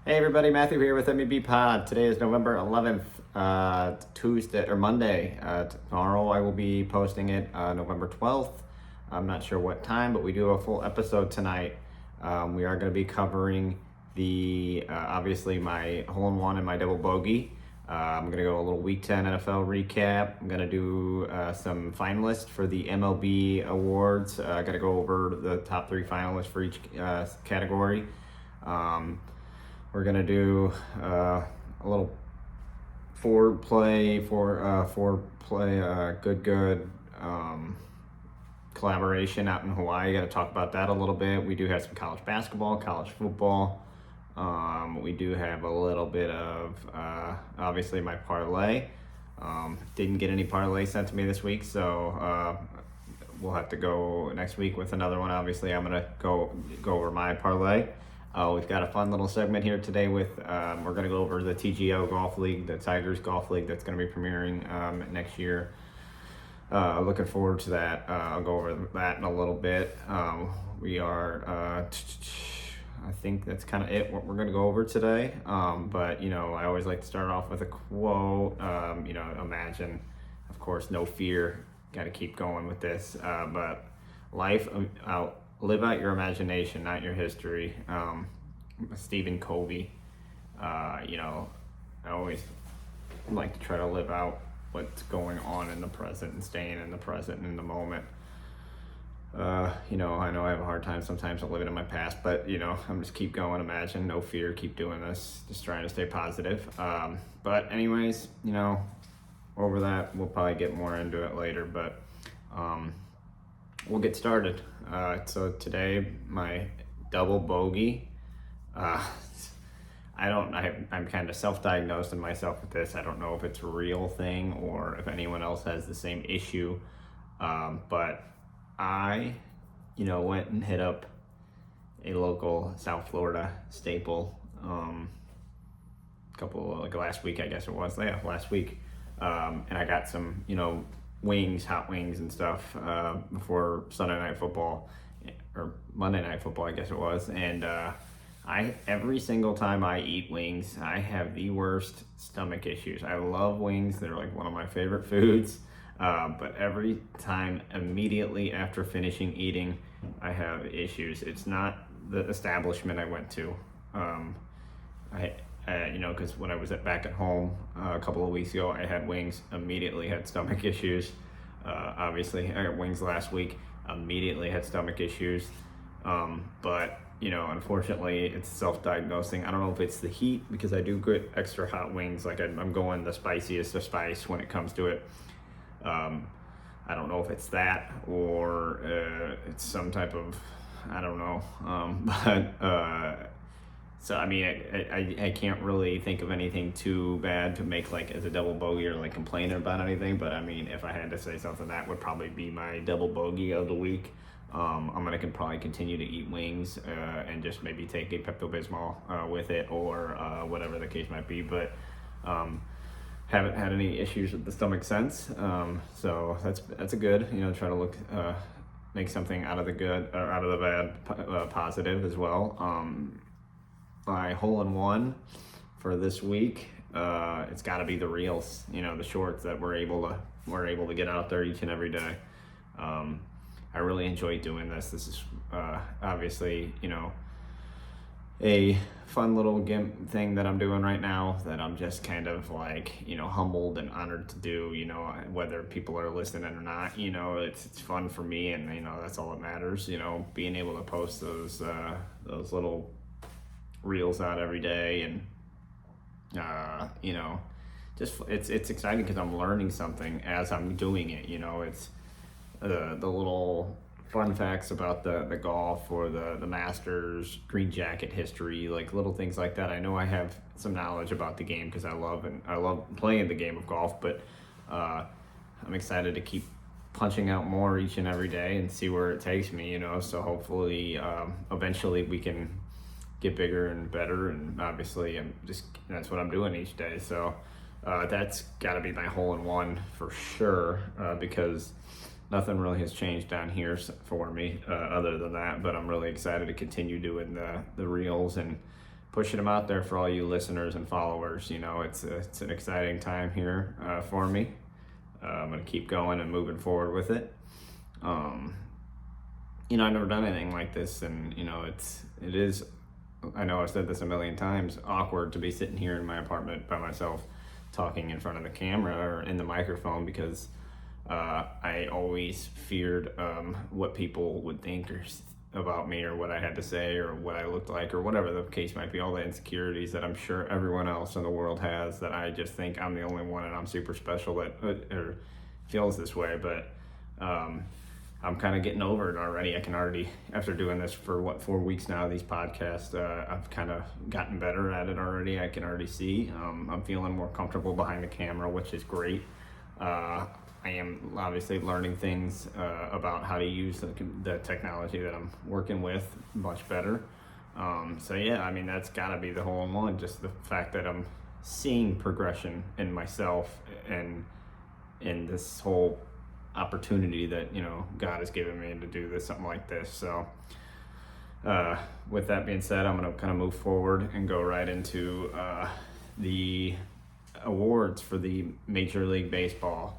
Hey everybody, Matthew here with MEB Pod. Today is November 11th, Tuesday or Monday. Tomorrow I will be posting it November 12th. I'm not sure what time, but we do have a full episode tonight. We are going to be covering the obviously my hole-in-one and my double bogey. I'm going to go a little Week 10 NFL recap. I'm going to do some finalists for the MLB awards. I'm going to go over the top 3 finalists for each category. We're gonna do a little foreplay, good collaboration out in Hawaii. Got to talk about that a little bit. We do have some college basketball, college football. We do have a little bit of obviously my parlay. Didn't get any parlay sent to me this week, so we'll have to go next week with another one. Obviously, I'm gonna go over my parlay. We've got a fun little segment here today with, we're going to go over the TGO Golf League, the Tigers Golf League that's going to be premiering next year. Looking forward to that. I'll go over that in a little bit. We are, I think that's kind of it, what we're going to go over today. But, I always like to start off with a quote, imagine, of course, no fear. Got to keep going with this. But life live out your imagination, not your history. Stephen Covey. I always like to try to live out what's going on in the present and staying in the present and in the moment. I know I have a hard time sometimes living in my past, but I'm just keep going, imagine, no fear, keep doing this, just trying to stay positive. But anyways, over that, we'll probably get more into it later, but we'll get started. So today, my double bogey. I'm kind of self-diagnosed in myself with this. I don't know if it's a real thing or if anyone else has the same issue. But I, went and hit up a local South Florida staple, last week, I guess it was. Yeah, last week. And I got some, hot wings and stuff before Sunday night football or Monday night football, I guess it was. And every single time I eat wings, I have the worst stomach issues. I love wings; they're like one of my favorite foods. But every time, immediately after finishing eating, I have issues. It's not the establishment I went to. Because when I was back at home a couple of weeks ago, I had wings, immediately had stomach issues. Obviously, I got wings last week, immediately had stomach issues. But, unfortunately, it's self-diagnosing. I don't know if it's the heat, because I do get extra hot wings. Like I'm going the spiciest of spice when it comes to it. I don't know if it's that or it's some type of, I don't know. So, I can't really think of anything too bad to make as a double bogey or complain about anything. But if I had to say something, that would probably be my double bogey of the week. I'm going to probably continue to eat wings and just maybe take a Pepto-Bismol with it or whatever the case might be. But haven't had any issues with the stomach since. So that's a good, try to make something out of the good or out of the bad positive as well. My hole-in-one for this week, it's got to be the reels, the shorts that we're able to get out there each and every day. I really enjoy doing this. This is obviously, a fun little thing that I'm doing right now that I'm just kind of humbled and honored to do, whether people are listening or not, it's fun for me, and that's all that matters, being able to post those little reels out every day, and just it's exciting because I'm learning something as I'm doing it. It's the little fun facts about the golf or the Masters, green jacket history, little things like that. I know I have some knowledge about the game because I love playing the game of golf, but I'm excited to keep punching out more each and every day and see where it takes me. So hopefully eventually we can get bigger and better, and obviously that's what I'm doing each day. So that's got to be my hole-in-one for sure, because nothing really has changed down here for me other than that. But I'm really excited to continue doing the reels and pushing them out there for all you listeners and followers. It's an exciting time here for me. I'm going to keep going and moving forward with it. I've never done anything like this, and it is, I know I've said this a million times, awkward to be sitting here in my apartment by myself talking in front of the camera or in the microphone, because I always feared what people would think about me, or what I had to say, or what I looked like, or whatever the case might be, all the insecurities that I'm sure everyone else in the world has, that I just think I'm the only one and I'm super special that or feels this way. But I'm kind of getting over it already. I can already, after doing this for 4 weeks now, these podcasts, I've kind of gotten better at it already. I can already see. I'm feeling more comfortable behind the camera, which is great. I am obviously learning things about how to use the technology that I'm working with much better. So yeah, I mean, that's got to be the whole one. Just the fact that I'm seeing progression in myself and in this whole opportunity that God has given me to do something like this. So with that being said, I'm going to kind of move forward and go right into the awards for the Major League Baseball.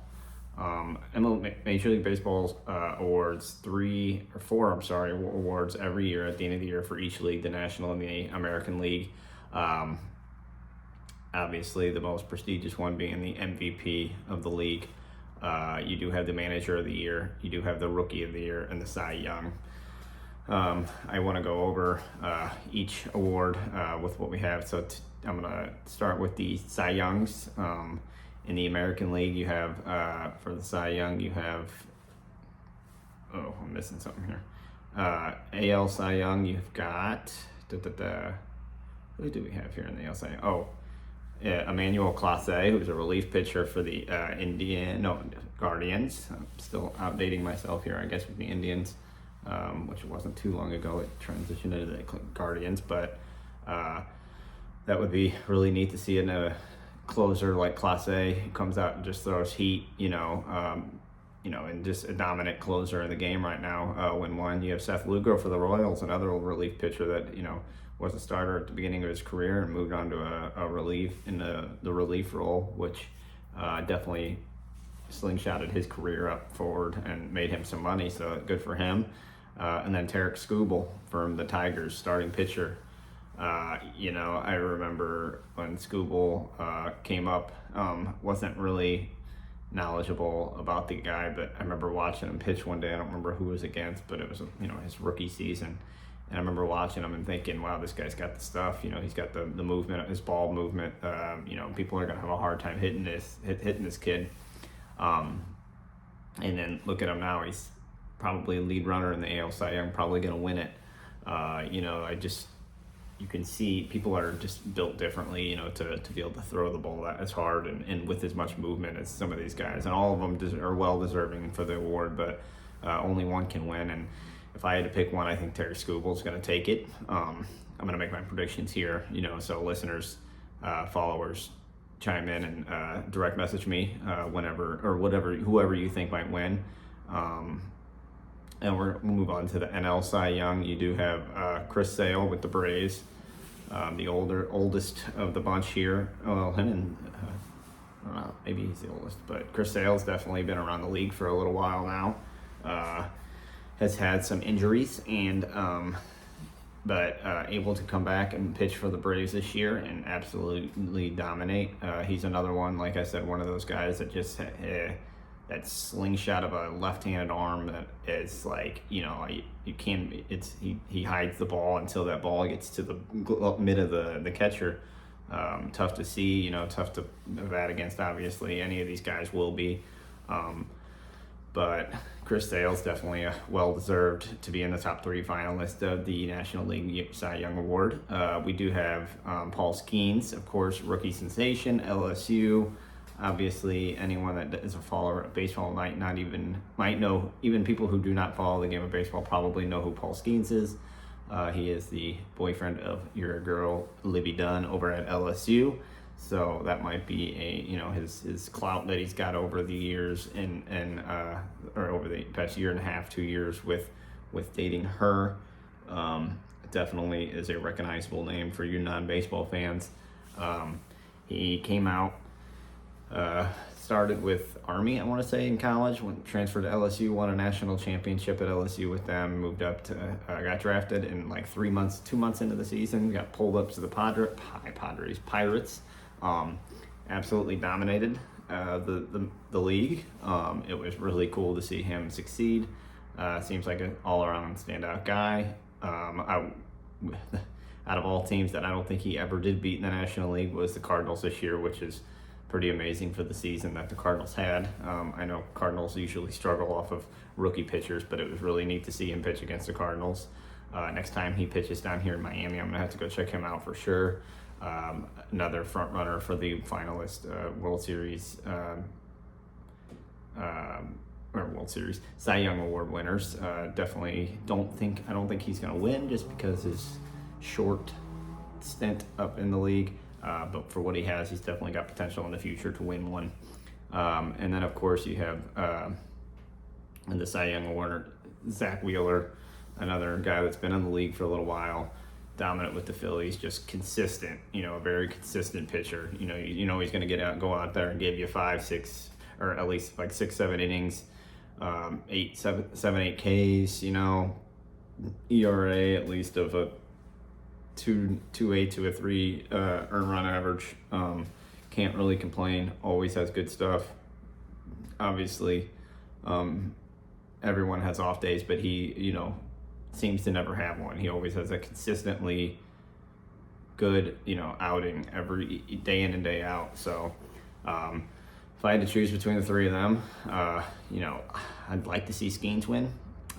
Major League Baseball's awards, 3 or 4 awards every year at the end of the year for each league, the National and the American League. Obviously the most prestigious one being the MVP of the league. You do have the Manager of the Year, you do have the Rookie of the Year, and the Cy Young. I want to go over each award with what we have. So I'm going to start with the Cy Youngs. In the American League, you have, for the Cy Young, you have, I'm missing something here. AL Cy Young, you've got, who do we have here in the AL Cy Young? Emmanuel Clase, who's a relief pitcher for the Guardians. I'm still outdating myself here, I guess, with the Indians, which wasn't too long ago. It transitioned into the Guardians, but that would be really neat to see in a closer like Clase, who comes out and just throws heat, and just a dominant closer in the game right now. Win one. You have Seth Lugo for the Royals, another relief pitcher that was a starter at the beginning of his career and moved on to a relief in the relief role, which definitely slingshotted his career up forward and made him some money, so good for him. And then Tarek Skubal from the Tigers, starting pitcher. I remember when Skubal came up, wasn't really knowledgeable about the guy, but I remember watching him pitch one day. I don't remember who it was against, but it was his rookie season. And I remember watching him and thinking, wow, this guy's got the stuff. He's got the movement, his ball movement. People are going to have a hard time hitting this kid. And then look at him now. He's probably a lead runner in the AL Cy Young, probably going to win it. You can see people are just built differently, to be able to throw the ball that as hard and with as much movement as some of these guys. And all of them are well deserving for the award, but only one can win. And if I had to pick one, I think Terry Skubal is going to take it. I'm going to make my predictions here, so listeners, followers, chime in and direct message me whenever or whoever you think might win. And we'll move on to the NL Cy Young. You do have Chris Sale with the Braves, the oldest of the bunch here. Well, him and I don't know, maybe he's the oldest, but Chris Sale's definitely been around the league for a little while now. Has had some injuries and but able to come back and pitch for the Braves this year and absolutely dominate. He's another one, like I said, one of those guys that just that slingshot of a left-handed arm that is like, you can't. He hides the ball until that ball gets to the mid of the catcher. Tough to see, tough to bat against. Obviously, any of these guys will be. But Chris Sale's definitely well-deserved to be in the top 3 finalists of the National League Cy Young Award. We do have Paul Skeens, of course, rookie sensation, LSU. Obviously, anyone that is a follower of baseball might know, even people who do not follow the game of baseball probably know who Paul Skeens is. He is the boyfriend of your girl, Libby Dunn, over at LSU. So that might be his clout that he's got over the years or over the past year and a half, 2 years with dating her. definitely is a recognizable name for you non-baseball fans. He came out, started with Army, I want to say, in college, went transferred to LSU, won a national championship at LSU with them, moved up to, got drafted in like 2 months into the season, got pulled up to the Pirates. Absolutely dominated the league. It was really cool to see him succeed. Seems like an all-around standout guy. Out of all teams that I don't think he ever did beat in the National League was the Cardinals this year, which is pretty amazing for the season that the Cardinals had. I know Cardinals usually struggle off of rookie pitchers, but it was really neat to see him pitch against the Cardinals. Next time he pitches down here in Miami, I'm going to have to go check him out for sure. Another front runner for the Finalist World Series Cy Young Award winners. Definitely I don't think he's going to win just because his short stint up in the league. But for what he has, he's definitely got potential in the future to win one. And then of course you have the Cy Young Award, Zach Wheeler, another guy that's been in the league for a little while, dominant with the Phillies, just consistent, a very consistent pitcher. You know he's going to go out there and give you 5, 6, or at least like 6, 7 innings, 8 Ks, ERA at least of a 2.8 to a 3 earned run average. Can't really complain. Always has good stuff. Obviously, everyone has off days, but he, seems to never have one. He always has a consistently good, outing every day in and day out. So, if I had to choose between the three of them, I'd like to see Skeens win,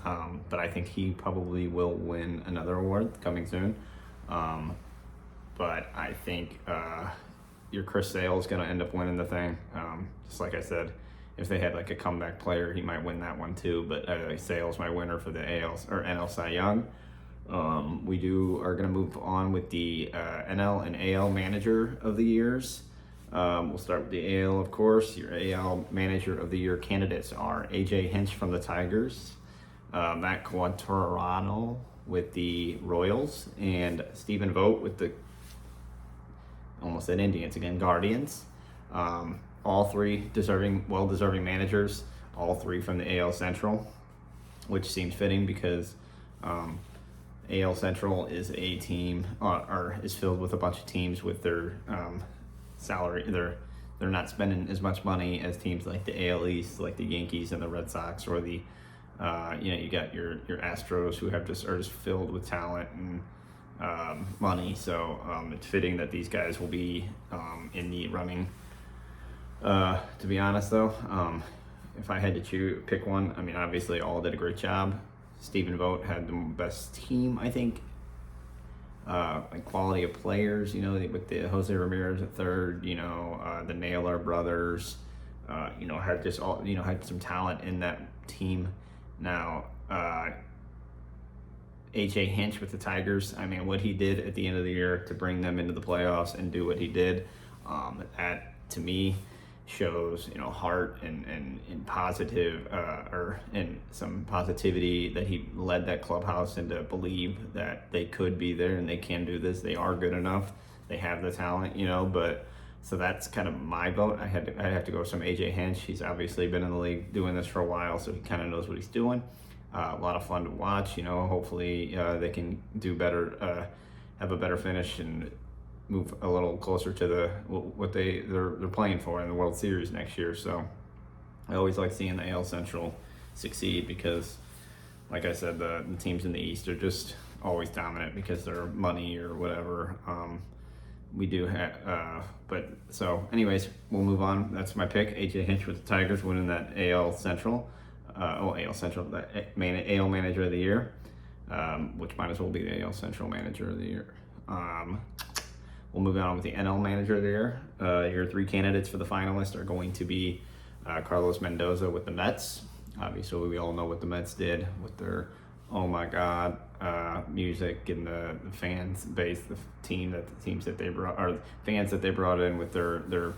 but I think he probably will win another award coming soon. But I think your Chris Sale is going to end up winning the thing. Just like I said, if they had like a comeback player, he might win that one too. But Sale's my winner for the AL or NL Cy Young. We are going to move on with the NL and AL Manager of the Years. We'll start with the AL, of course. Your AL Manager of the Year candidates are AJ Hinch from the Tigers, Matt Quaterano with the Royals, and Stephen Vogt with the, almost said Indians again, Guardians. All three well-deserving managers, all three from the AL Central, which seems fitting because AL Central is a team, or is filled with a bunch of teams with their salary. They're not spending as much money as teams like the AL East, like the Yankees and the Red Sox, or the you got your Astros who are just filled with talent and money. So it's fitting that these guys will be in the running. To be honest though, if I had to pick one, obviously all did a great job. Stephen Vogt had the best team, I think. Like quality of players, with the Jose Ramirez at third, the Naylor brothers, had just all, had some talent in that team. Now, AJ Hinch with the Tigers, what he did at the end of the year to bring them into the playoffs and do what he did, that to me shows, heart and positive, and some positivity that he led that clubhouse and to believe that they could be there and they can do this. They are good enough. They have the talent, but so that's kind of my vote. I have to go with some AJ Hinch. He's obviously been in the league doing this for a while, so he kind of knows what he's doing. A lot of fun to watch, hopefully they can do better, have a better finish and move a little closer to what they're playing for in the World Series next year. So I always like seeing the AL Central succeed because, like I said, the teams in the East are just always dominant because they're money or whatever. We do have, but so anyways, we'll move on. That's my pick. AJ Hinch with the Tigers winning that AL Central. AL Central, the AL Manager of the Year, which might as well be the AL Central Manager of the Year. We'll move on with the NL Manager of the Year. Your three candidates for the finalists are going to be Carlos Mendoza with the Mets. Obviously, we all know what the Mets did with their oh my God music and the fans base, the teams that they brought, or fans that they brought in with their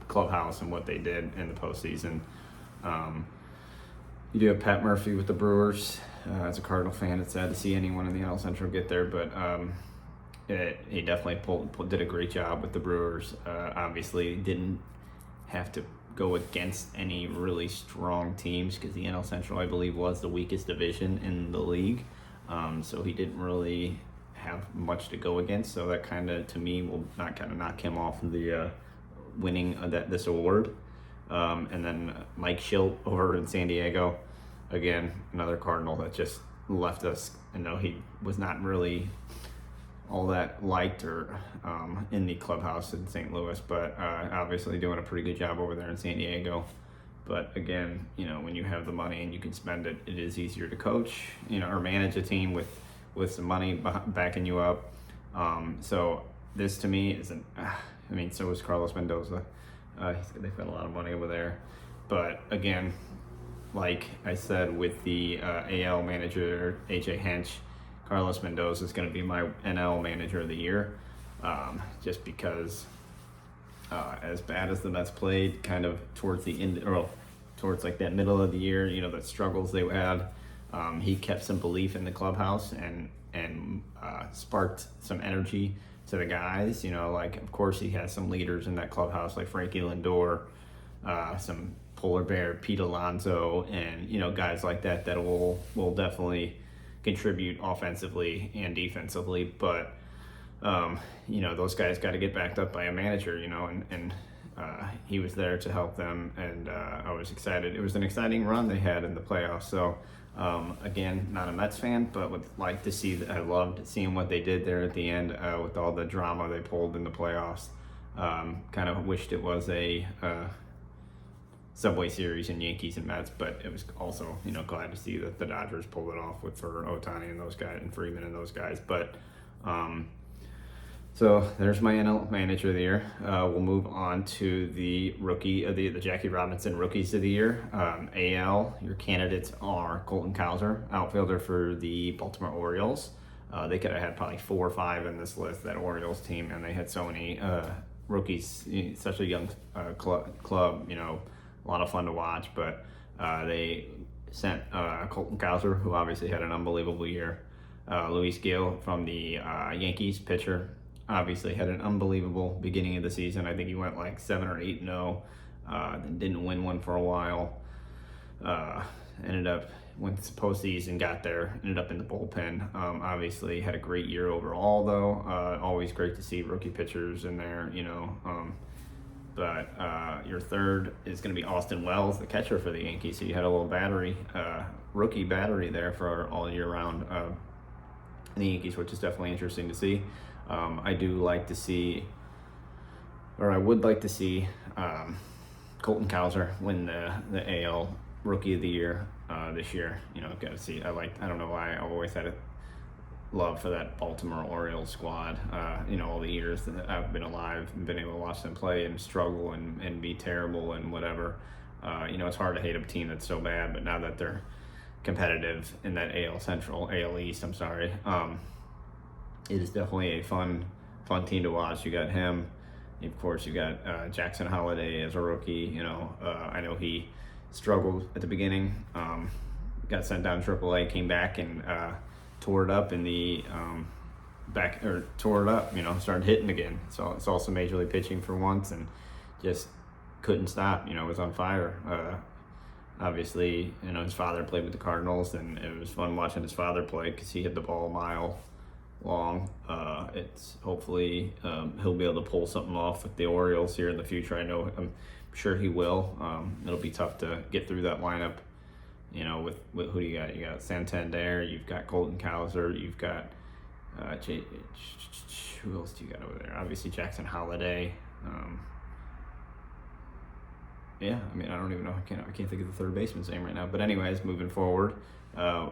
clubhouse and what they did in the postseason. You do have Pat Murphy with the Brewers. As a Cardinal fan, it's sad to see anyone in the NL Central get there, but he definitely did a great job with the Brewers. Obviously, didn't have to go against any really strong teams because the NL Central, I believe, was the weakest division in the league. So he didn't really have much to go against. So that kind of, to me, will not kind of knock him off of the winning of this award. And then Mike Schilt over in San Diego, again, another Cardinal that just left us. I know he was not really all that liked or in the clubhouse in St. Louis, but obviously doing a pretty good job over there in San Diego. But again, when you have the money and you can spend it, it is easier to coach, or manage a team with some money backing you up. So this to me isn't. So is Carlos Mendoza. They've got a lot of money over there. But again, like I said with the AL manager, AJ Hench, Carlos Mendoza is going to be my NL manager of the year. Just because as bad as the Mets played kind of towards the end, or towards like that middle of the year, the struggles they had, he kept some belief in the clubhouse and sparked some energy to the guys. Of course he has some leaders in that clubhouse like Frankie Lindor, some Polar Bear, Pete Alonso, and guys like that will definitely contribute offensively and defensively. But those guys got to get backed up by a manager, and he was there to help them, and I was excited. It was an exciting run they had in the playoffs. So again, not a Mets fan, but would like to see. I loved seeing what they did there at the end with all the drama they pulled in the playoffs. Kind of wished it was a Subway Series and Yankees and Mets, but it was also glad to see that the Dodgers pulled it off for Ohtani and those guys and Freeman and those guys. But so there's my NL manager of the year. We'll move on to the rookie of the Jackie Robinson rookies of the year. AL, your candidates are Colton Cowser, outfielder for the Baltimore Orioles. They could have had probably 4 or 5 in this list, that Orioles team, and they had so many rookies, such a young club, a lot of fun to watch. But they sent Colton Cowser, who obviously had an unbelievable year. Luis Gil from the Yankees, pitcher, obviously had an unbelievable beginning of the season. I think he went like 7 or 8-0. Didn't win one for a while. Ended up, went to postseason, got there, ended up in the bullpen. Obviously had a great year overall though. Always great to see rookie pitchers in there, But your third is going to be Austin Wells, the catcher for the Yankees. So you had a little rookie battery there for all year round in the Yankees, which is definitely interesting to see. I would like to see Colton Cowser win the AL Rookie of the Year this year. Got to see. I don't know why I always had a love for that Baltimore Orioles squad. All the years that I've been alive and been able to watch them play and struggle and be terrible and whatever. It's hard to hate a team that's so bad, but now that they're competitive in that AL East, it is definitely a fun team to watch. You got him. Of course, you got Jackson Holliday as a rookie. I know he struggled at the beginning. Got sent down AAA, came back and tore it up in the started hitting again. So it's also major league pitching for once and just couldn't stop. Was on fire. Obviously, his father played with the Cardinals, and it was fun watching his father play because he hit the ball a mile long. It's hopefully he'll be able to pull something off with the Orioles here in the future. I'm sure he will. It'll be tough to get through that lineup. With who do you got? You got Santander, you've got Colton Cowser, you've got who else do you got over there? Obviously Jackson Holliday. I don't even know. I can't think of the third baseman's name right now. But anyways, moving forward, like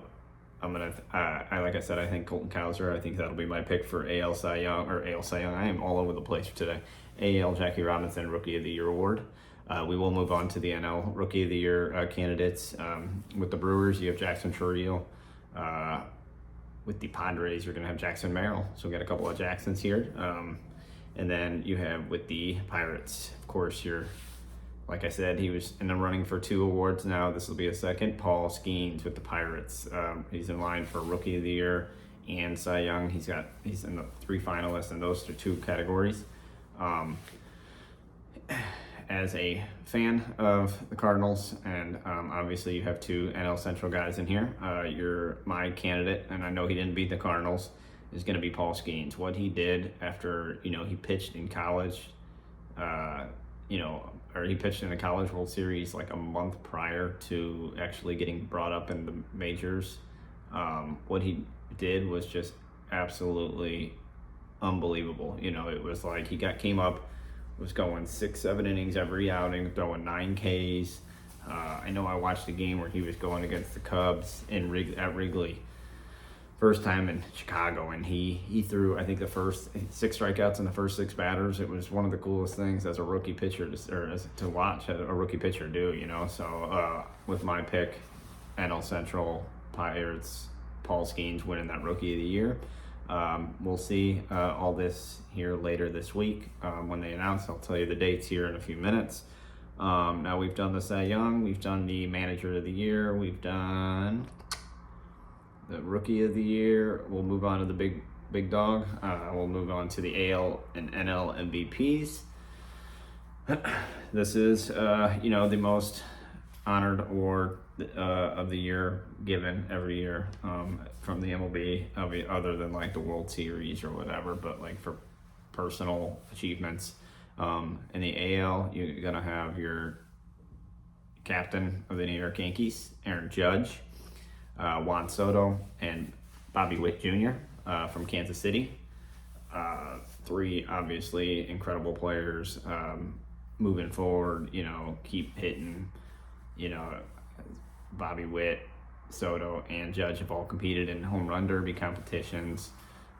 I said, I think Colton Cowser. I think that'll be my pick for AL Cy Young. I am all over the place today. AL Jackie Robinson Rookie of the Year award. We will move on to the NL Rookie of the Year candidates. With the Brewers, you have Jackson Chourio. With the Padres, you're going to have Jackson Merrill. So we got a couple of Jacksons here. And then you have with the Pirates, of course, your like I said, he was in the running for 2 awards now. This will be a second. Paul Skeens with the Pirates. He's in line for Rookie of the Year and Cy Young. He's in the 3 finalists in those 2 categories. As a fan of the Cardinals, and obviously you have 2 NL Central guys in here, my candidate, and I know he didn't beat the Cardinals, is going to be Paul Skeens. What he did after, he pitched in college, or he pitched in the College World Series like a month prior to actually getting brought up in the majors. What he did was just absolutely unbelievable. It was like came up, was going 6-7 innings every outing, throwing 9 Ks. I know I watched a game where he was going against the Cubs at Wrigley, first time in Chicago, and he threw, I think, the first 6 strikeouts in the first 6 batters. It was one of the coolest things as a rookie pitcher to watch a rookie pitcher do. So with my pick, NL Central Pirates, Paul Skeens winning that Rookie of the Year. We'll see all this here later this week when they announce. I'll tell you the dates here in a few minutes. Now we've done the Cy Young, we've done the Manager of the Year, we've done the Rookie of the Year. We'll move on to the big dog. We'll move on to the AL and NL MVPs. This is the most honored award of the year given every year from the MLB, other than like the World Series or whatever, but like for personal achievements. In the AL, you're gonna have your captain of the New York Yankees, Aaron Judge, Juan Soto, and Bobby Witt Jr. From Kansas City. 3 obviously incredible players moving forward. Keep hitting. Bobby Witt, Soto, and Judge have all competed in home run derby competitions,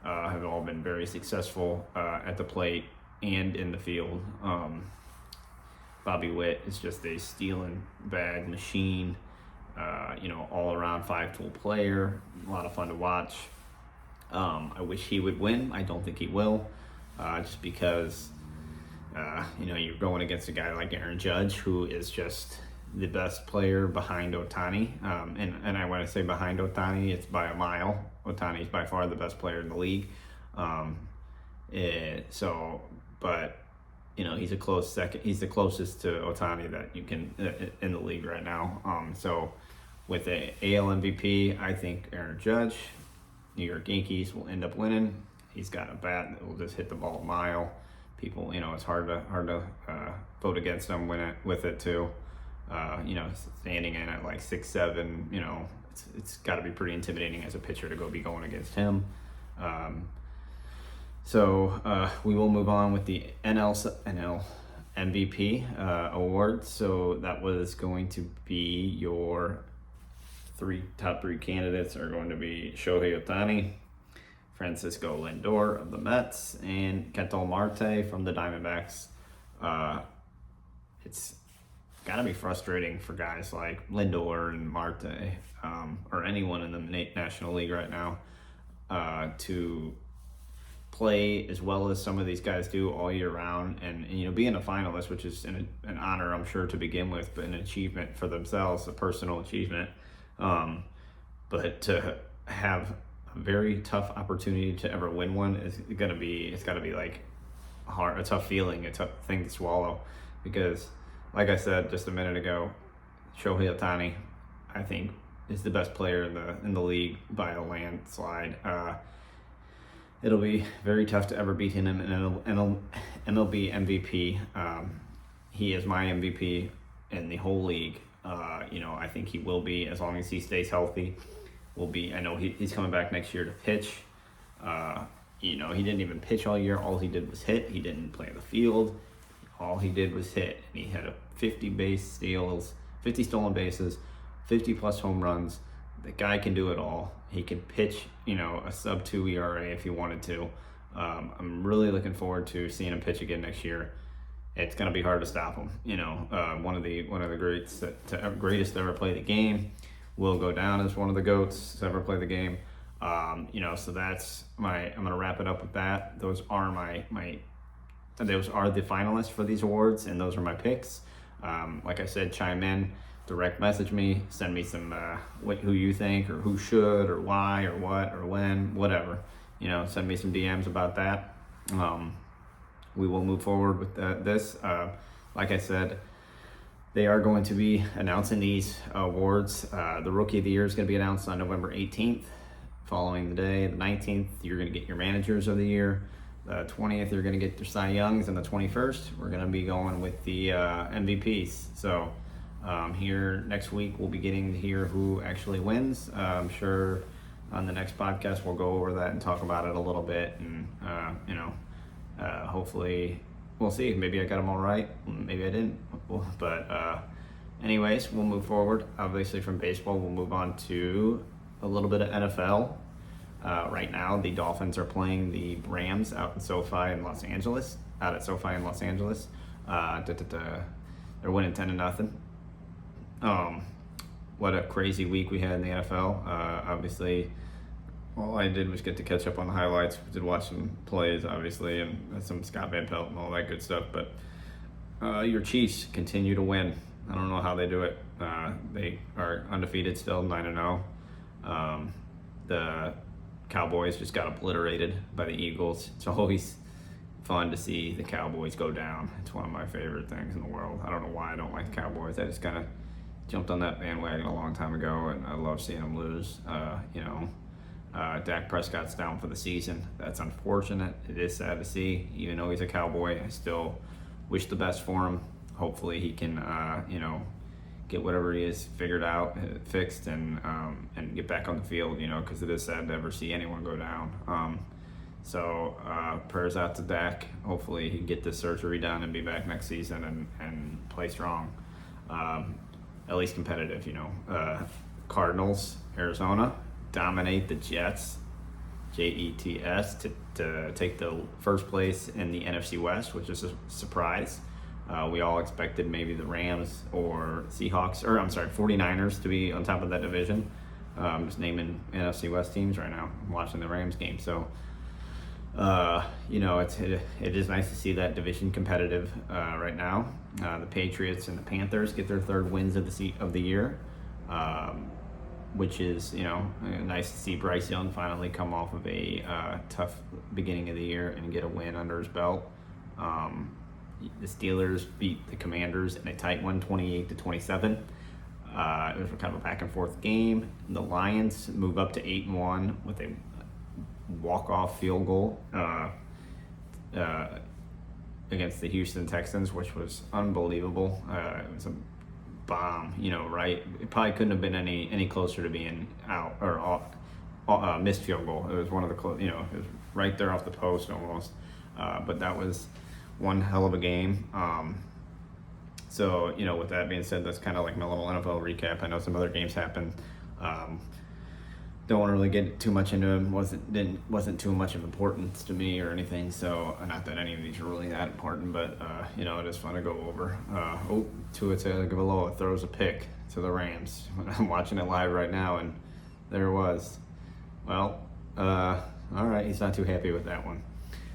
have all been very successful at the plate and in the field. Bobby Witt is just a stealing bag machine, all around 5-tool player, a lot of fun to watch. I wish he would win. I don't think he will, just because, you're going against a guy like Aaron Judge, who is just the best player behind Ohtani. And I want to say behind Ohtani, it's by a mile. Ohtani is by far the best player in the league. But he's a close second. He's the closest to Ohtani that you can in the league right now. So with the AL MVP, I think Aaron Judge, New York Yankees will end up winning. He's got a bat that will just hit the ball a mile. People, it's hard to vote against him with it too. Standing in at like 6'7", it's got to be pretty intimidating as a pitcher to be going against him. So we will move on with the NL MVP award. So that was going to be your top three candidates are going to be Shohei Ohtani, Francisco Lindor of the Mets, and Ketel Marte from the Diamondbacks. It's got to be frustrating for guys like Lindor and Marte, or anyone in the National League right now, to play as well as some of these guys do all year round, and being a finalist, which is an honor, I'm sure, to begin with, but an achievement for themselves, a personal achievement. But to have a very tough opportunity to ever win one it's got to be like a tough feeling, a tough thing to swallow, because like I said just a minute ago, Shohei Ohtani, I think, is the best player in the league by a landslide. It'll be very tough to ever beat him in an MLB MVP. He is my MVP in the whole league. I think he will be, as long as he stays healthy. I know he's coming back next year to pitch. He didn't even pitch all year. All he did was hit. He didn't play the field. All he did was hit. And he had 50 base steals, 50 stolen bases, 50 plus home runs. The guy can do it all. He can pitch, a sub-2 ERA if he wanted to. I'm really looking forward to seeing him pitch again next year. It's going to be hard to stop him. One of the greats greatest to ever play the game will go down as one of the GOATs to ever play the game. So that's I'm going to wrap it up with that. Those are those are the finalists for these awards, and those are my picks. Like I said, chime in, direct message me, send me some who you think or who should or why or what or when, whatever. Send me some DMs about that. We will move forward with this. Like I said, they are going to be announcing these awards. The Rookie of the Year is going to be announced on November 18th. Following the day, the 19th, you're going to get your Managers of the Year. The 20th, you're going to get your Cy Youngs. And the 21st, we're going to be going with the MVPs. So here next week, we'll be getting to hear who actually wins. I'm sure on the next podcast, we'll go over that and talk about it a little bit. And, hopefully, we'll see. Maybe I got them all right. Maybe I didn't. But anyways, we'll move forward. Obviously, from baseball, we'll move on to a little bit of NFL. Right now, the Dolphins are playing the Rams out at SoFi in Los Angeles. They're winning 10-0. What a crazy week we had in the NFL. Obviously, all I did was get to catch up on the highlights. We did watch some plays, obviously, and some Scott Van Pelt and all that good stuff. But your Chiefs continue to win. I don't know how they do it. They are undefeated still, 9-0. The Cowboys just got obliterated by the Eagles. It's always fun to see the Cowboys go down. It's one of my favorite things in the world. I don't know why I don't like the Cowboys. I just kind of jumped on that bandwagon a long time ago, and I love seeing them lose. Dak Prescott's down for the season. That's unfortunate. It is sad to see. Even though he's a Cowboy, I still wish the best for him. Hopefully he can, get whatever he is figured out, fixed, and get back on the field, because it is sad to ever see anyone go down. So prayers out to Dak. Hopefully he can get this surgery done and be back next season and play strong. At least competitive, Cardinals, Arizona, dominate the Jets, Jets, to take the first place in the NFC West, which is a surprise. We all expected maybe the Rams or 49ers to be on top of that division. I'm just naming NFC West teams right now. I'm watching the Rams game. So, it is nice to see that division competitive right now. The Patriots and the Panthers get their third wins of the year, which is, nice to see Bryce Young finally come off of a tough beginning of the year and get a win under his belt. The Steelers beat the Commanders in a tight one, 28-27. It was kind of a back and forth game. The Lions move up to 8-1 with a walk-off field goal against the Houston Texans, which was unbelievable. It was a bomb, right? It probably couldn't have been any closer to being out or off, missed field goal. It was one of the it was right there off the post almost. But that was one hell of a game. So, with that being said, that's kind of like my little NFL recap. I know some other games happened. Don't want to really get too much into them. Wasn't too much of importance to me or anything. So, not that any of these are really that important, but it is fun to go over. Tua Tagovailoa throws a pick to the Rams. I'm watching it live right now, and there it was. Well, all right, he's not too happy with that one.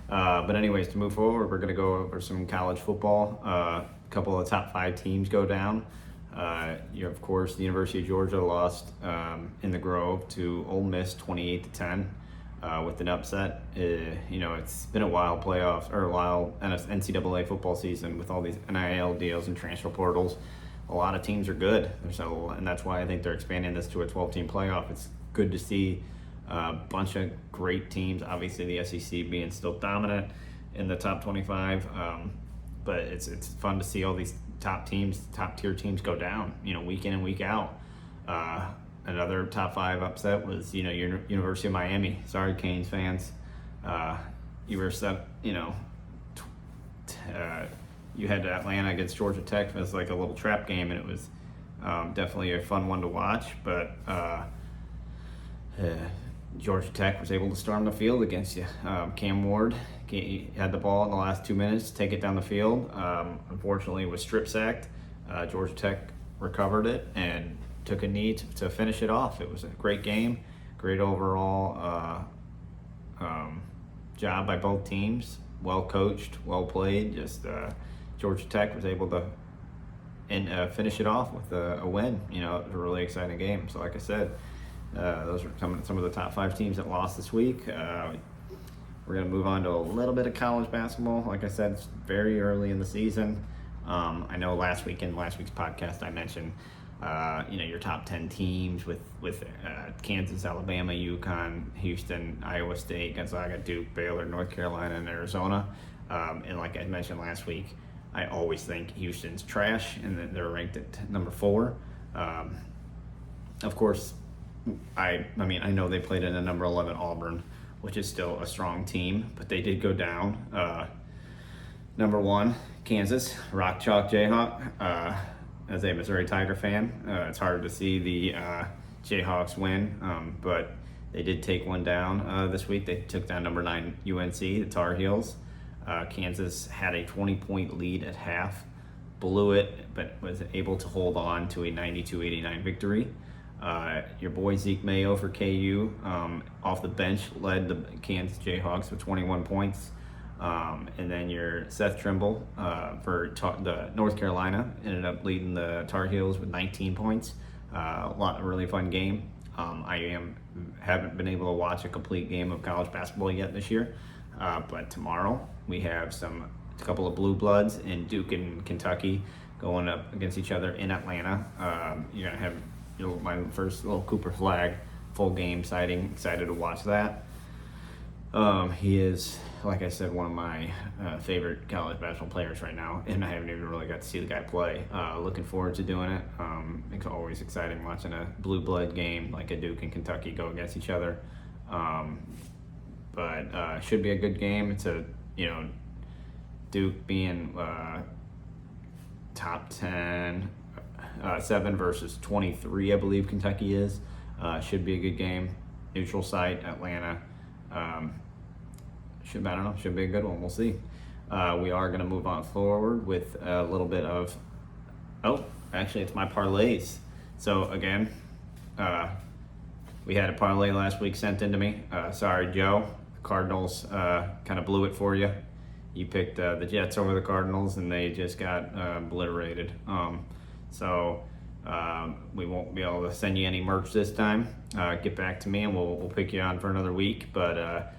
But anyways, to move forward, we're going to go over some college football. A couple of the top 5 teams go down. Of course, the University of Georgia lost in the Grove to Ole Miss 28-10 with an upset. It's been a wild NCAA football season with all these NIL deals and transfer portals. A lot of teams are good, and that's why I think they're expanding this to a 12-team playoff. It's good to see a bunch of great teams. Obviously, the SEC being still dominant in the top 25, but it's fun to see all these top tier teams go down, week in and week out. Another top 5 upset was, University of Miami. Sorry, Canes fans. You were set, you had Atlanta against Georgia Tech as like a little trap game, and it was definitely a fun one to watch, but Georgia Tech was able to storm the field against you. Cam Ward had the ball in the last 2 minutes to take it down the field. Unfortunately, it was strip sacked. Georgia Tech recovered it and took a knee to finish it off. It was a great game, great overall job by both teams. Well coached, well played. Georgia Tech was able to and finish it off with a win. It was a really exciting game. So like I said, those are some of the top 5 teams that lost this week. We're going to move on to a little bit of college basketball. Like I said, it's very early in the season. I know last week's podcast I mentioned your top 10 teams with Kansas, Alabama, UConn, Houston, Iowa State, Gonzaga, Duke, Baylor, North Carolina, and Arizona. And like I mentioned last week, I always think Houston's trash, and that they're ranked at number 4. Of course, I know they played in a number 11 Auburn, which is still a strong team, but they did go down. Number 1, Kansas, Rock Chalk Jayhawk. As a Missouri Tiger fan, it's hard to see the Jayhawks win, but they did take one down this week. They took down number 9 UNC, the Tar Heels. Kansas had a 20-point lead at half, blew it, but was able to hold on to a 92-89 victory. Your boy Zeke Mayo for KU off the bench led the Kansas Jayhawks with 21 points. And then your Seth Trimble for the North Carolina ended up leading the Tar Heels with 19 points. A really fun game. Haven't been able to watch a complete game of college basketball yet this year, but tomorrow we have a couple of blue bloods in Duke and Kentucky going up against each other in Atlanta. You're gonna have my first little Cooper Flag full game sighting. Excited to watch that. He is, like I said, one of my favorite college basketball players right now, and I haven't even really got to see the guy play. Looking forward to doing it. It's always exciting watching a blue blood game like a Duke and Kentucky go against each other. But should be a good game. It's Duke being top 10, 7 versus 23, I believe Kentucky is. Should be a good game. Neutral site, Atlanta. Should be a good one. We'll see. We are going to move on forward with a little bit of, actually it's my parlays. So again, we had a parlay last week sent into me. Sorry, Joe. The Cardinals kind of blew it for you. You picked the Jets over the Cardinals, and they just got obliterated. So we won't be able to send you any merch this time. Get back to me, and we'll pick you on for another week. But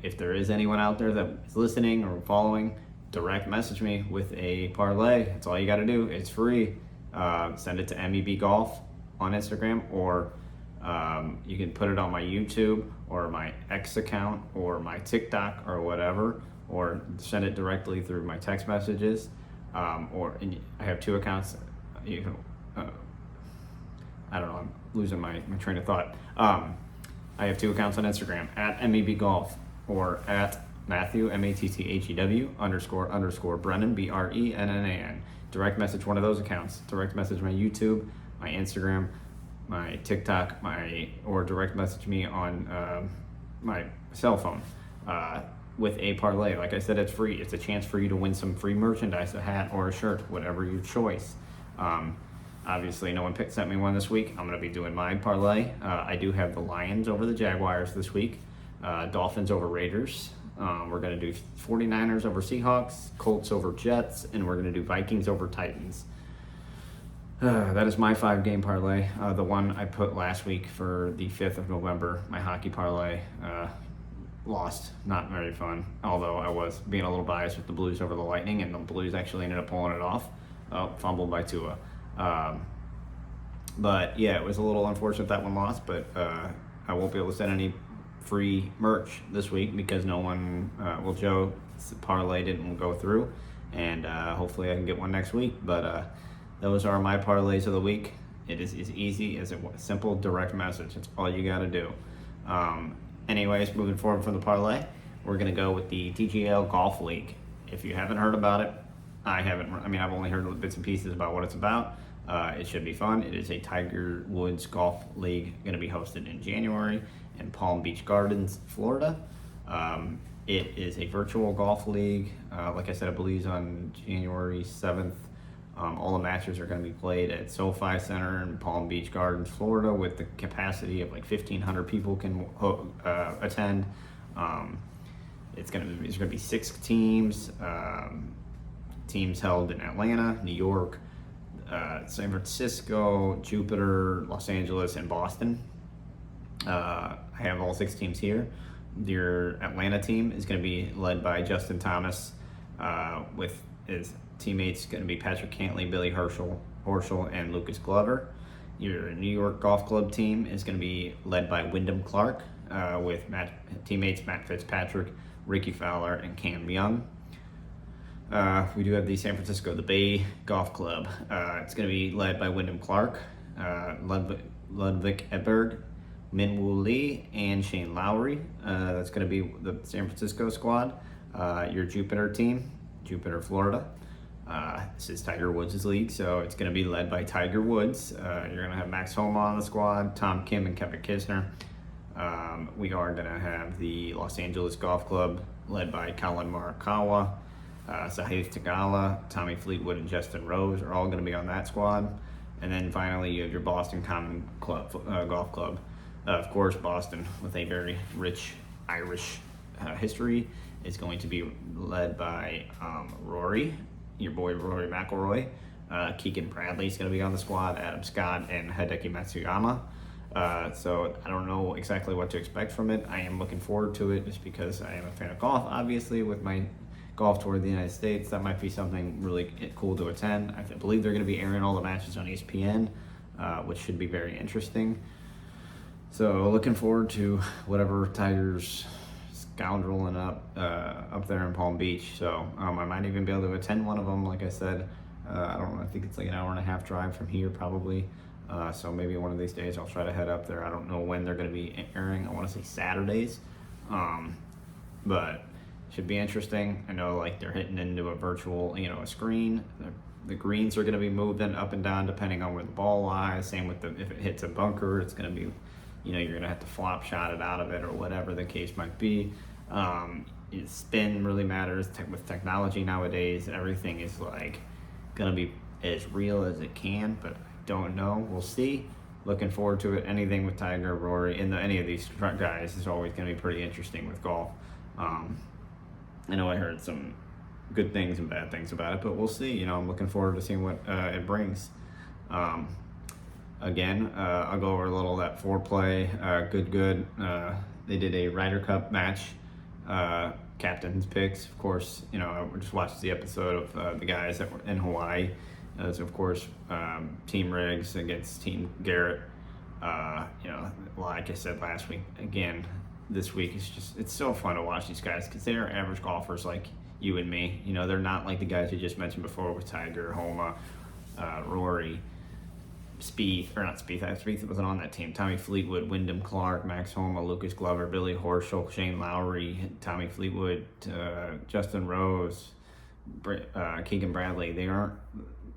if there is anyone out there that is listening or following, direct message me with a parlay. That's all you got to do. It's free. Send it to MEB Golf on Instagram, or you can put it on my YouTube or my X account or my TikTok or whatever, or send it directly through my text messages. I have 2 accounts. You can, I don't know. I'm losing my train of thought. I have 2 accounts on Instagram, at MEB Golf or at Matthew, MATTHEW _ Brennan, BRENNAN. Direct message one of those accounts. Direct message my YouTube, my Instagram, my TikTok, or direct message me on my cell phone with a parlay. Like I said, it's free. It's a chance for you to win some free merchandise, a hat or a shirt, whatever your choice. Obviously, no one sent me one this week. I'm going to be doing my parlay. I do have the Lions over the Jaguars this week, Dolphins over Raiders. We're going to do 49ers over Seahawks, Colts over Jets, and we're going to do Vikings over Titans. That is my 5-game parlay. The one I put last week for the 5th of November, my hockey parlay, lost. Not very fun, although I was being a little biased with the Blues over the Lightning, and the Blues actually ended up pulling it off. Fumbled by Tua. But yeah, it was a little unfortunate that one lost, but I won't be able to send any free merch this week because no one, Joe's parlay didn't go through, and hopefully I can get one next week. But those are my parlays of the week. It is as easy as a simple direct message. That's all you got to do. Anyways, moving forward from the parlay, we're going to go with the TGL Golf League. If you haven't heard about it, I've only heard bits and pieces about what it's about. It should be fun. It is a Tiger Woods Golf League, going to be hosted in January in Palm Beach Gardens, Florida. It is a virtual golf league. Like I said, I believe on January 7th. All the matches are going to be played at SoFi Center in Palm Beach Gardens, Florida, with the capacity of like 1,500 people can attend. It's going to be 6 teams. Teams held in Atlanta, New York, San Francisco, Jupiter, Los Angeles, and Boston. I have all 6 teams here. Your Atlanta team is going to be led by Justin Thomas, with his teammates going to be Patrick Cantley, Billy Horschel, and Lucas Glover. Your New York Golf Club team is going to be led by Wyndham Clark, with teammates Matt Fitzpatrick, Ricky Fowler, and Cam Young. We do have the San Francisco, the Bay Golf Club. It's going to be led by Wyndham Clark, Ludwig Eberg, Minwoo Lee, and Shane Lowry. That's going to be the San Francisco squad. Your Jupiter team, Jupiter, Florida. This is Tiger Woods' league, so it's going to be led by Tiger Woods. You're going to have Max Homa on the squad, Tom Kim, and Kevin Kisner. We are going to have the Los Angeles Golf Club led by Colin Morikawa, Sahith Theegala, Tommy Fleetwood, and Justin Rose are all going to be on that squad. And then finally, you have your Boston Common Club, Golf Club. Of course, Boston, with a very rich Irish history, is going to be led by Rory, your boy Rory McIlroy. Keegan Bradley is going to be on the squad, Adam Scott, and Hideki Matsuyama. So I don't know exactly what to expect from it. I am looking forward to it just because I am a fan of golf. Obviously, with my golf tour of the United States, that might be something really cool to attend. I believe they're going to be airing all the matches on ESPN, which should be very interesting. So looking forward to whatever Tiger's scoundreling up there in Palm Beach. So I might even be able to attend one of them. Like I said, I don't know. I think it's like an hour and a half drive from here, probably. So maybe one of these days I'll try to head up there. I don't know when they're going to be airing. I want to say Saturdays, but should be interesting. I know like they're hitting into a virtual, a screen. The greens are going to be moving up and down depending on where the ball lies. Same with if it hits a bunker, it's going to be, you're going to have to flop shot it out of it or whatever the case might be. Spin really matters with technology nowadays. Everything is like going to be as real as it can, but don't know. We'll see. Looking forward to it. Anything with Tiger, Rory, and any of these guys is always going to be pretty interesting with golf. I know I heard some good things and bad things about it, but we'll see. I'm looking forward to seeing what it brings. Again, I'll go over a little of that foreplay. Good. They did a Ryder Cup match. Captain's picks, of course. I just watched the episode of the guys that were in Hawaii. As of course, Team Riggs against Team Garrett. Like I said last week, again, this week it's so fun to watch these guys because they are average golfers like you and me. They're not like the guys you just mentioned before with Tiger, Homa, Rory, Spieth wasn't on that team. Tommy Fleetwood, Wyndham Clark, Max Homa, Lucas Glover, Billy Horschel, Shane Lowry, Tommy Fleetwood, Justin Rose, Keegan Bradley. They aren't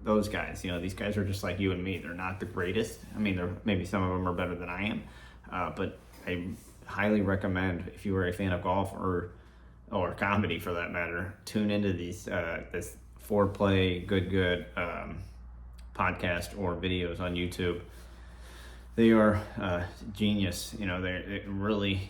those guys. These guys are just like you and me. They're not the greatest. I mean, maybe some of them are better than I am, but I highly recommend, if you are a fan of golf or comedy for that matter, tune into these this foreplay good podcast or videos on YouTube. They are genius. It really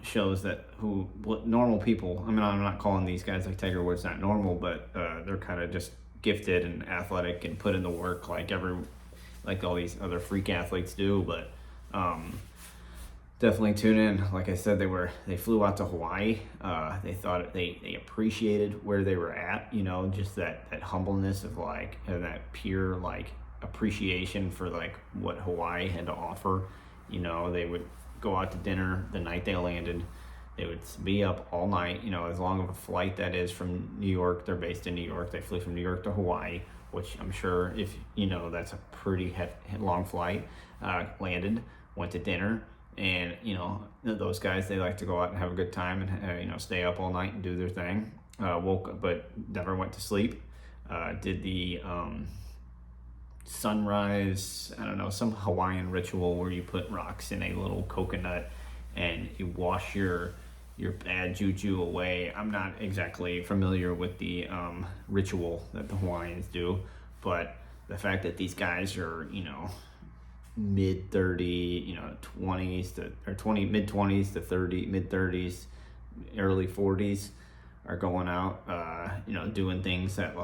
shows that what normal people. I mean, I'm not calling these guys like Tiger Woods not normal, but they're kind of just gifted and athletic and put in the work like all these other freak athletes do. But definitely tune in. Like I said, they flew out to Hawaii. They thought they appreciated where they were at, just that humbleness of and that pure appreciation for what Hawaii had to offer. They would go out to dinner the night they landed. They would be up all night, as long of a flight that is from New York. They're based in New York. They flew from New York to Hawaii, which I'm sure if that's a pretty long flight. Landed, went to dinner. And those guys, they like to go out and have a good time and stay up all night and do their thing. Woke up, but never went to sleep. Did the sunrise, I don't know, some Hawaiian ritual where you put rocks in a little coconut and you wash your bad juju away. I'm not exactly familiar with the ritual that the Hawaiians do, but the fact that these guys are mid 20s to mid 20s to 30, mid 30s, early 40s are going out doing things that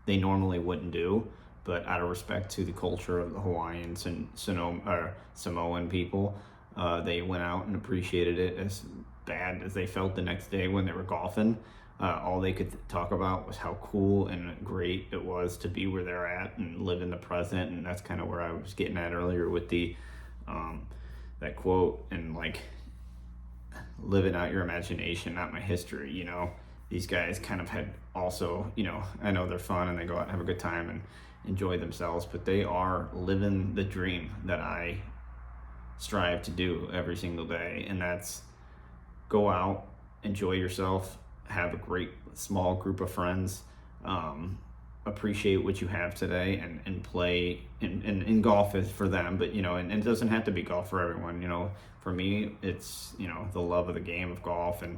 they normally wouldn't do, but out of respect to the culture of the Hawaiians and Samoan people, they went out and appreciated it as bad as they felt the next day when they were golfing. All they could talk about was how cool and great it was to be where they're at and live in the present. And that's kind of where I was getting at earlier with the that quote, and like living out your imagination, not my history. You know, these guys kind of had also, you know, I know they're fun and they go out and have a good time and enjoy themselves, but they are living the dream that I strive to do every single day, and that's go out, enjoy yourself, have a great small group of friends, appreciate what you have today, and play. And golf is for them, but you know, and it doesn't have to be golf for everyone. You know, for me, it's, you know, the love of the game of golf, and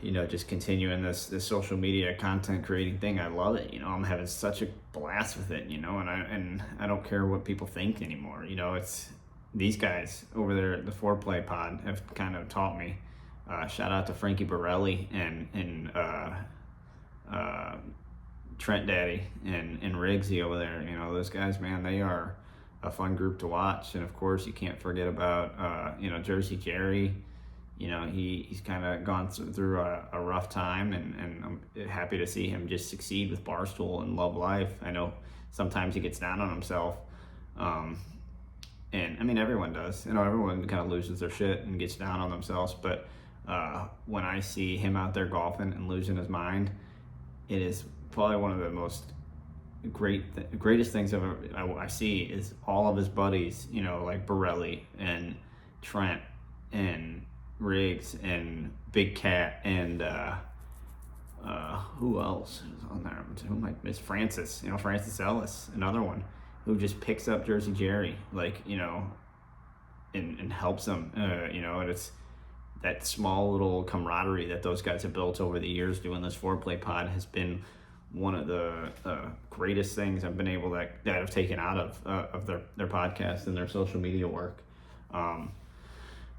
you know, just continuing this social media content creating thing. I love it. You know, I'm having such a blast with it. You know, and I don't care what people think anymore. You know, it's these guys over there at the Foreplay Pod have kind of taught me. Shout out to Frankie Borelli and Trent Daddy and Riggsy over there. You know, those guys, man, they are a fun group to watch. And of course, you can't forget about you know, Jersey Jerry. You know, he's kind of gone through a rough time, and I'm happy to see him just succeed with Barstool and love life. I know sometimes he gets down on himself, and I mean, everyone does. You know, everyone kind of loses their shit and gets down on themselves. But when I see him out there golfing and losing his mind, it is probably one of the most greatest things I see is all of his buddies, you know, like Borelli and Trent and Riggs and Big Cat and who else is on there? Who might miss? Francis, you know, Francis Ellis, another one who just picks up Jersey Jerry, like, you know, and helps them, you know, and it's that small little camaraderie that those guys have built over the years doing this Foreplay Pod has been one of the greatest things I've been able that I've taken out of their podcast and their social media work.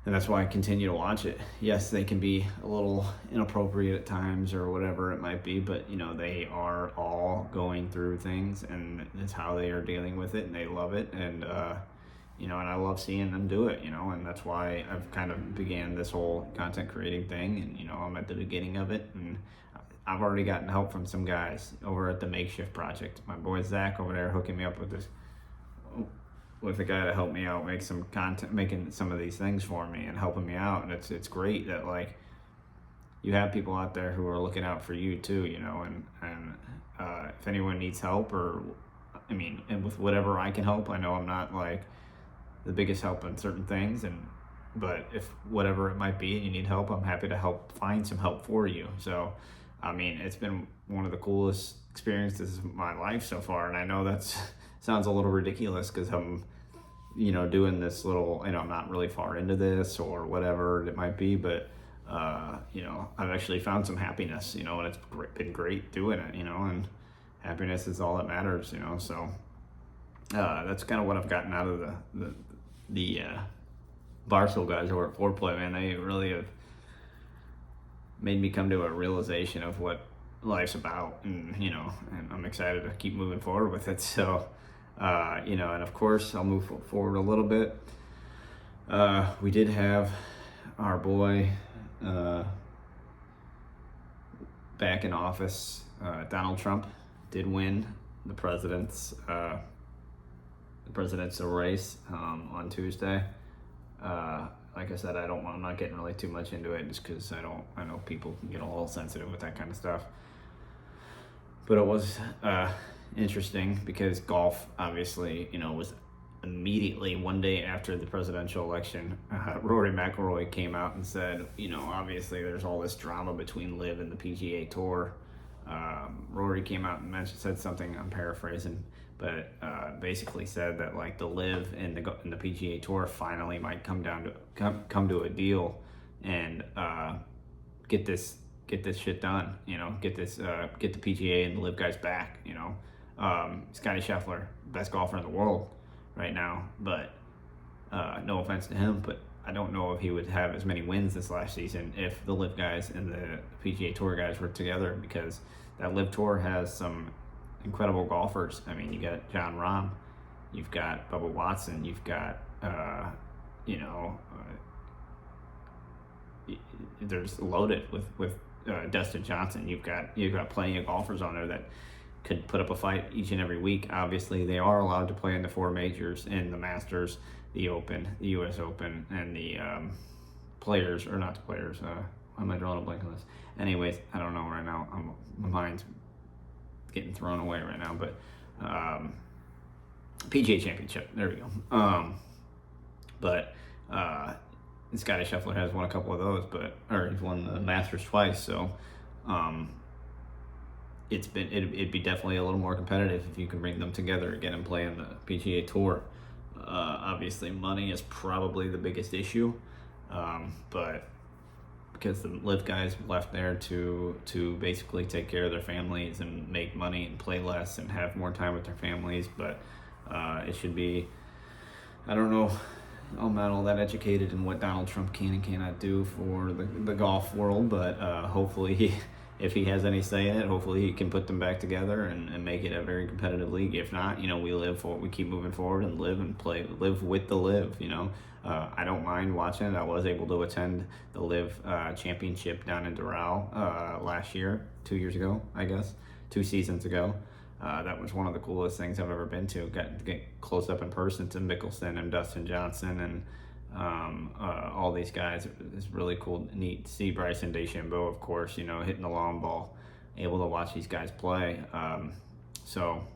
And that's why I continue to watch it. Yes, they can be a little inappropriate at times or whatever it might be, but you know, they are all going through things, and it's how they are dealing with it, and they love it, and you know, and I love seeing them do it, you know, and that's why I've kind of began this whole content creating thing, and you know, I'm at the beginning of it, and I've already gotten help from some guys over at the Makeshift Project. My boy Zach over there hooking me up with a guy to help me out, make some content, making some of these things for me and helping me out. And it's great that like you have people out there who are looking out for you too, you know, and if anyone needs help, or I mean, and with whatever I can help, I know I'm not like the biggest help in certain things, but if whatever it might be and you need help, I'm happy to help find some help for you. So I mean, it's been one of the coolest experiences of my life so far, and I know that's sounds a little ridiculous because I'm, you know, doing this little, you know, I'm not really far into this or whatever it might be, but you know, I've actually found some happiness, you know, and it's been great doing it, you know, and happiness is all that matters, you know. So that's kind of what I've gotten out of the Barstool guys over at Foreplay, man. They really have made me come to a realization of what life's about, and you know, and I'm excited to keep moving forward with it. So you know, and of course I'll move forward a little bit. We did have our boy back in office. Donald Trump did win the presidential race on Tuesday. Like I said, I'm not getting really too much into it just because I know people can get a little sensitive with that kind of stuff. But it was interesting because golf, obviously, you know, was immediately one day after the presidential election. Rory McIlroy came out and said, you know, obviously there's all this drama between LIV and the PGA Tour. Rory came out and said something, I'm paraphrasing, but basically said that like the LIV and the PGA Tour finally might come to a deal and get this shit done, you know, get the PGA and the LIV guys back, you know. Scotty Scheffler, best golfer in the world right now, but no offense to him, but I don't know if he would have as many wins this last season if the Live guys and the PGA Tour guys were together, because that Live Tour has some incredible golfers. I mean, you got John Rahm, you've got Bubba Watson, you've got there's loaded with Dustin Johnson. You've got plenty of golfers on there that could put up a fight each and every week. Obviously, they are allowed to play in the 4 majors, in the Masters, the Open, the U.S. Open, and the players, or not the players. Why am I drawing a blank on this? Anyways, I don't know right now. My mind's getting thrown away right now. But PGA Championship. There we go. But Scotty Scheffler has won a couple of those, or he's won the Masters twice. So it'd be definitely a little more competitive if you can bring them together again and play in the PGA Tour. Obviously, money is probably the biggest issue, but because the Live guys left there to basically take care of their families and make money and play less and have more time with their families. But it should be, I don't know, I'm not all that educated in what Donald Trump can and cannot do for the golf world, but hopefully if he has any say in it, hopefully he can put them back together and make it a very competitive league. If not, we keep moving forward and live with the Live. I don't mind watching it. I was able to attend the Live championship down in Doral last year, 2 years ago, I guess, 2 seasons ago. That was one of the coolest things I've ever been to. Got to get close up in person to Mickelson and Dustin Johnson and all these guys. It's really cool, neat to see Bryson DeChambeau, of course, hitting the long ball, able to watch these guys play. So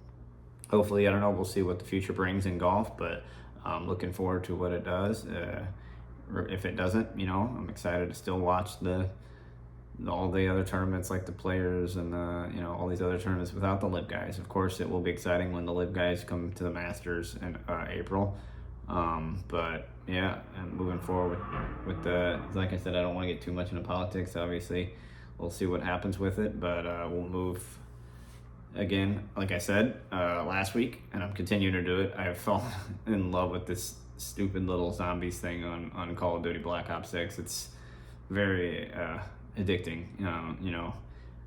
hopefully, I don't know, we'll see what the future brings in golf, but I'm looking forward to what it does. If it doesn't, I'm excited to still watch all the other tournaments, like the Players and all these other tournaments without the Live guys. Of course, it will be exciting when the Live guys come to the Masters in April. But yeah, and moving forward with like I said, I don't want to get too much into politics. Obviously, we'll see what happens with it, but we'll move again. Like I said last week, and I'm continuing to do it. I've fallen in love with this stupid little zombies thing on Call of Duty Black Ops 6. It's very addicting.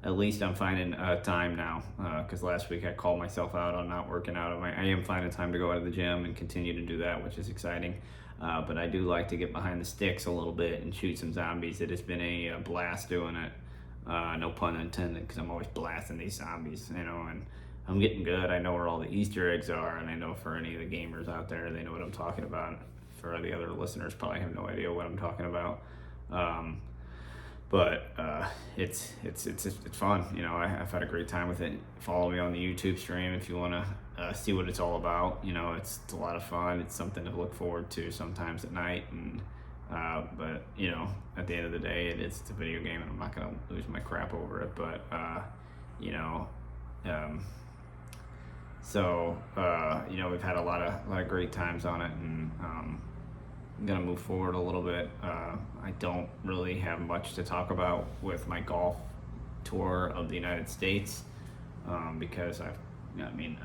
At least I'm finding time now, because last week I called myself out on not working out. I am finding time to go out of the gym and continue to do that, which is exciting. But I do like to get behind the sticks a little bit and shoot some zombies. It has been a blast doing it. No pun intended, because I'm always blasting these zombies, and I'm getting good. I know where all the Easter eggs are, and I know for any of the gamers out there, they know what I'm talking about. For the other listeners, probably have no idea what I'm talking about. But it's fun. I've had a great time with it. Follow me on the YouTube stream if you want to see what it's all about. It's a lot of fun. It's something to look forward to sometimes at night. And but at the end of the day, it's a video game, and I'm not gonna lose my crap over it. But we've had a lot of great times on it, and I'm gonna move forward a little bit. I don't really have much to talk about with my golf tour of the United States, because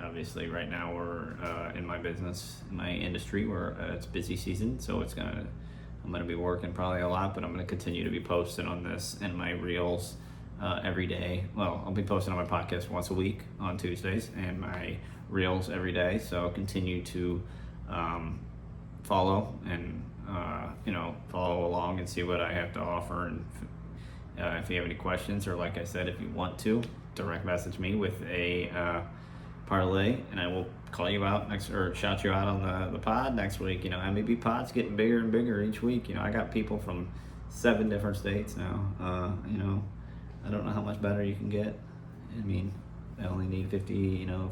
obviously right now we're in my business, in my industry, where it's busy season, so I'm gonna be working probably a lot, but I'm gonna continue to be posting on this and my reels every day. Well, I'll be posting on my podcast once a week on Tuesdays, and my reels every day. So continue to follow and follow along and see what I have to offer. And if you have any questions, or like I said, if you want to direct message me with a parlay, and I will call you out next, or shout you out on the pod next week. MEB Pod's getting bigger and bigger each week. I got people from 7 different states now. I don't know how much better you can get. I only need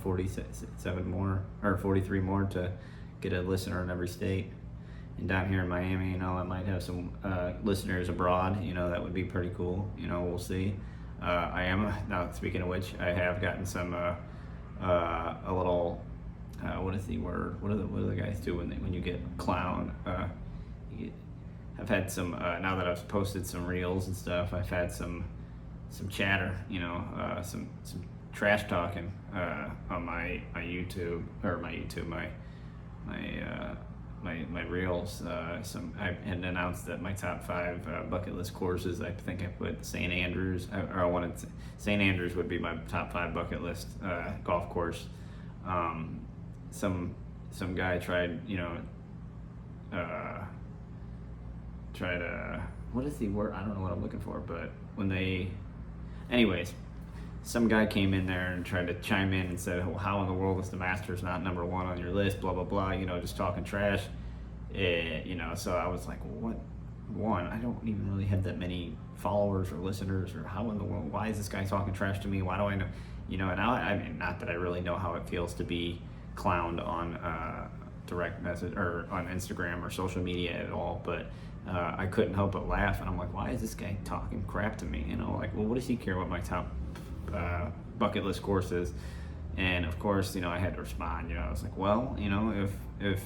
47 more, or 43 more to get a listener in every state. And down here in Miami, I might have some listeners abroad. That would be pretty cool. We'll see. Now, speaking of which, I have gotten some a little. What is the word? What do the guys do when you get clown? I've had some. Now that I've posted some reels and stuff, I've had some chatter. Some trash talking on my YouTube, or my my reels. I had announced that my top 5 bucket list courses. I think I put St. Andrews, or I wanted St. Andrews would be my top 5 bucket list golf course. Some guy tried, what is the word? I don't know what I'm looking for, but anyways, some guy came in there and tried to chime in and said, well, how in the world is the Masters not number 1 on your list, blah, blah, blah, just talking trash. So I was like, what? One, I don't even really have that many followers or listeners, or how in the world, why is this guy talking trash to me? Why do I know? And I mean, not that I really know how it feels to be clowned on direct message or on Instagram or social media at all, but I couldn't help but laugh, and I'm like, why is this guy talking crap to me? Like, well, what does he care what my top bucket list course is? And of course, I had to respond. I was like, well, if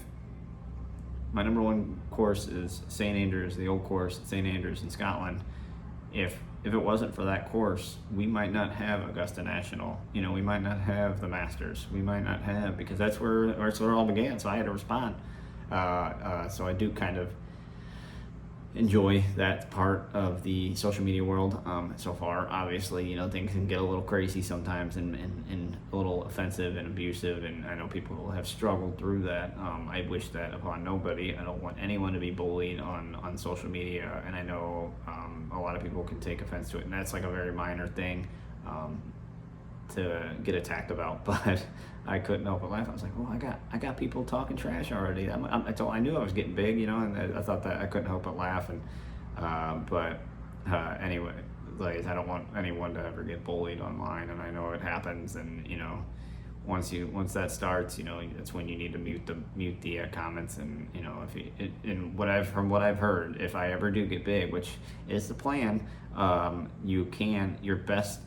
my number 1 course is St. Andrews, the old course at St. Andrews in Scotland, if it wasn't for that course, we might not have Augusta National. We might not have the Masters. We might not have, because that's where it all began. So I had to respond. So I do kind of enjoy that part of the social media world so far. Obviously, things can get a little crazy sometimes and a little offensive and abusive, and I know people have struggled through that. I wish that upon nobody. I don't want anyone to be bullied on social media, and I know a lot of people can take offense to it, and that's like a very minor thing to get attacked about, but I couldn't help but laugh. I was like, well, I got people talking trash already. I knew I was getting big, and I thought that I couldn't help but laugh. And anyway, like, I don't want anyone to ever get bullied online, and I know it happens. And once that starts, that's when you need to mute the comments. And from what I've heard, if I ever do get big, which is the plan, your best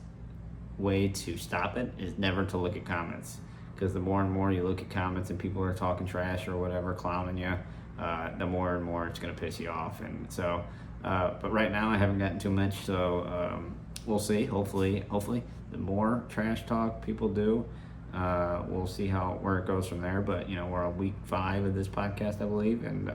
way to stop it is never to look at comments, because the more and more you look at comments and people are talking trash or whatever, clowning you, the more and more it's going to piss you off. And so but right now I haven't gotten too much, so we'll see. Hopefully the more trash talk people do, we'll see where it goes from there. But we're on week 5 of this podcast, I believe, and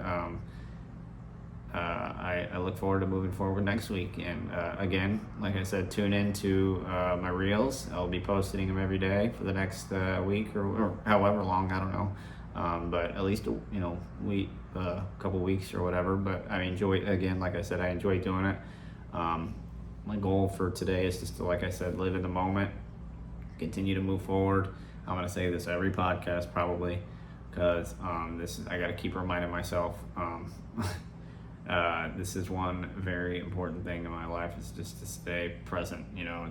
I look forward to moving forward next week. And again, like I said, tune in to my reels. I'll be posting them every day for the next week or however long, I don't know. But at least a couple weeks or whatever. But I enjoy, again, like I said, I enjoy doing it. My goal for today is just to, like I said, live in the moment, continue to move forward. I'm going to say this every podcast probably, because I got to keep reminding myself. This is one very important thing in my life, is just to stay present.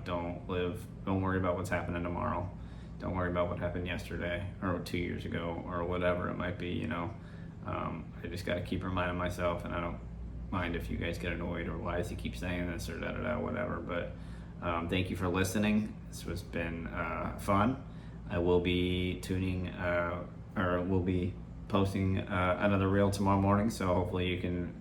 Don't worry about what's happening tomorrow. Don't worry about what happened yesterday or 2 years ago or whatever it might be. I just got to keep reminding myself, and I don't mind if you guys get annoyed or why does he keep saying this or whatever. But thank you for listening. This has been fun. I will be we'll be posting another reel tomorrow morning, so hopefully you can